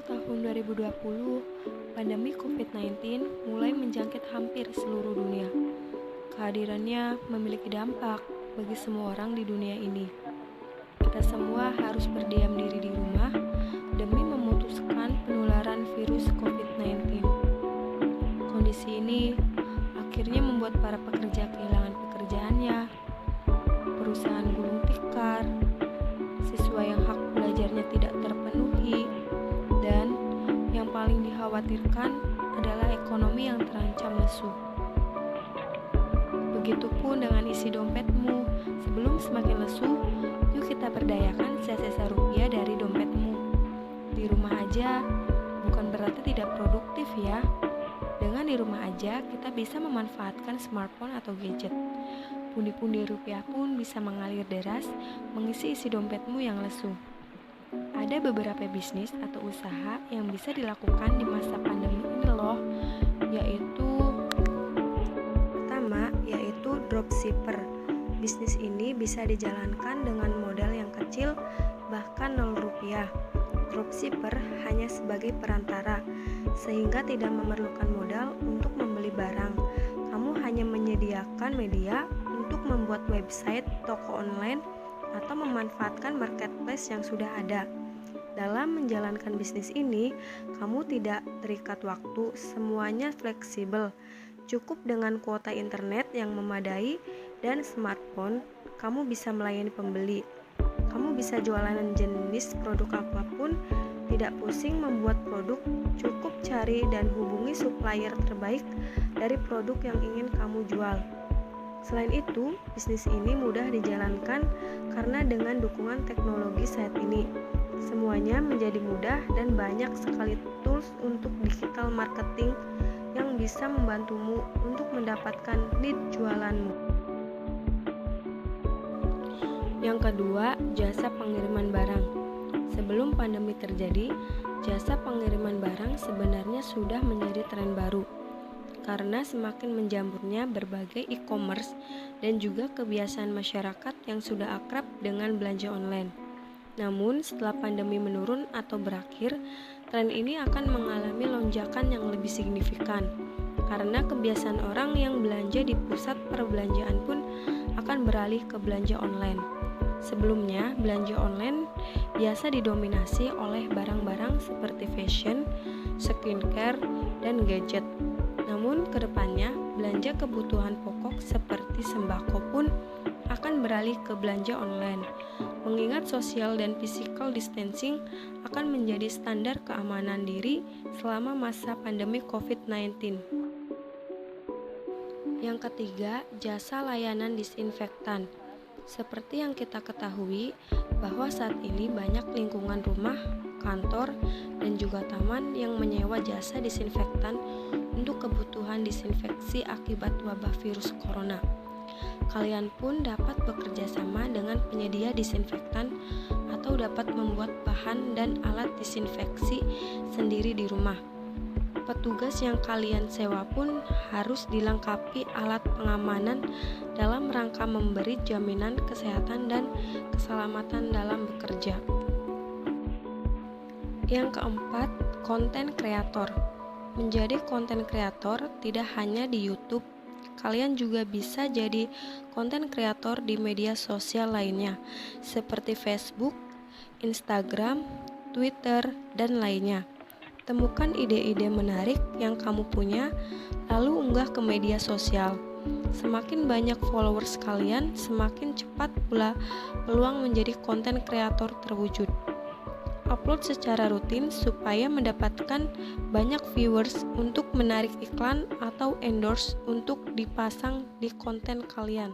Tahun 2020, pandemi COVID-19 mulai menjangkit hampir seluruh dunia. Kehadirannya memiliki dampak bagi semua orang di dunia ini. Kita semua harus berdiam diri di rumah demi memutuskan penularan virus COVID-19. Kondisi ini akhirnya membuat para pekerja kehilangan pekerjaannya, perusahaan gulung tikar, siswa yang hak belajarnya tidak terpenuhi, dan yang paling dikhawatirkan adalah ekonomi yang terancam lesu. Begitupun dengan isi dompetmu. Sebelum semakin lesu, yuk kita berdayakan sisa-sisa rupiah dari dompetmu. Di rumah aja bukan berarti tidak produktif ya. Dengan di rumah aja kita bisa memanfaatkan smartphone atau gadget. Pundi-pundi rupiah pun bisa mengalir deras mengisi isi dompetmu yang lesu. Ada beberapa bisnis atau usaha yang bisa dilakukan di masa pandemi ini loh, yaitu pertama, yaitu dropshipper. Bisnis ini bisa dijalankan dengan modal yang kecil, bahkan 0 rupiah. Dropshipper hanya sebagai perantara, sehingga tidak memerlukan modal untuk membeli barang. Kamu hanya menyediakan media untuk membuat website, toko online, atau memanfaatkan marketplace yang sudah ada. Dalam menjalankan bisnis ini, kamu tidak terikat waktu, semuanya fleksibel. Cukup dengan kuota internet yang memadai dan smartphone, kamu bisa melayani pembeli. Kamu bisa jualan jenis produk apapun, tidak pusing membuat produk, cukup cari dan hubungi supplier terbaik dari produk yang ingin kamu jual. Selain itu, bisnis ini mudah dijalankan karena dengan dukungan teknologi saat ini, semuanya menjadi mudah dan banyak sekali tools untuk digital marketing yang bisa membantumu untuk mendapatkan lead jualanmu. Yang kedua, jasa pengiriman barang. Sebelum pandemi terjadi, jasa pengiriman barang sebenarnya sudah menjadi tren baru karena semakin menjamurnya berbagai e-commerce dan juga kebiasaan masyarakat yang sudah akrab dengan belanja online. Namun, setelah pandemi menurun atau berakhir, tren ini akan mengalami lonjakan yang lebih signifikan karena kebiasaan orang yang belanja di pusat perbelanjaan pun akan beralih ke belanja online. Sebelumnya, belanja online biasa didominasi oleh barang-barang seperti fashion, skincare, dan gadget. Namun, kedepannya, belanja kebutuhan pokok seperti sembako pun akan beralih ke belanja online, mengingat social dan physical distancing akan menjadi standar keamanan diri selama masa pandemi COVID-19. Yang ketiga, jasa layanan disinfektan. Seperti yang kita ketahui bahwa saat ini banyak lingkungan rumah, kantor, dan juga taman yang menyewa jasa disinfektan untuk kebutuhan disinfeksi akibat wabah virus corona. Kalian pun dapat bekerja sama dengan penyedia disinfektan atau dapat membuat bahan dan alat disinfeksi sendiri di rumah. Petugas yang kalian sewa pun harus dilengkapi alat pengamanan dalam rangka memberi jaminan kesehatan dan keselamatan dalam bekerja. Yang keempat, konten kreator. Menjadi konten kreator tidak hanya di YouTube, kalian juga bisa jadi konten kreator di media sosial lainnya seperti Facebook, Instagram, Twitter, dan lainnya. Temukan ide-ide menarik yang kamu punya, lalu unggah ke media sosial. Semakin banyak followers kalian, semakin cepat pula peluang menjadi konten kreator terwujud. Upload secara rutin supaya mendapatkan banyak viewers untuk menarik iklan atau endorse untuk dipasang di konten kalian.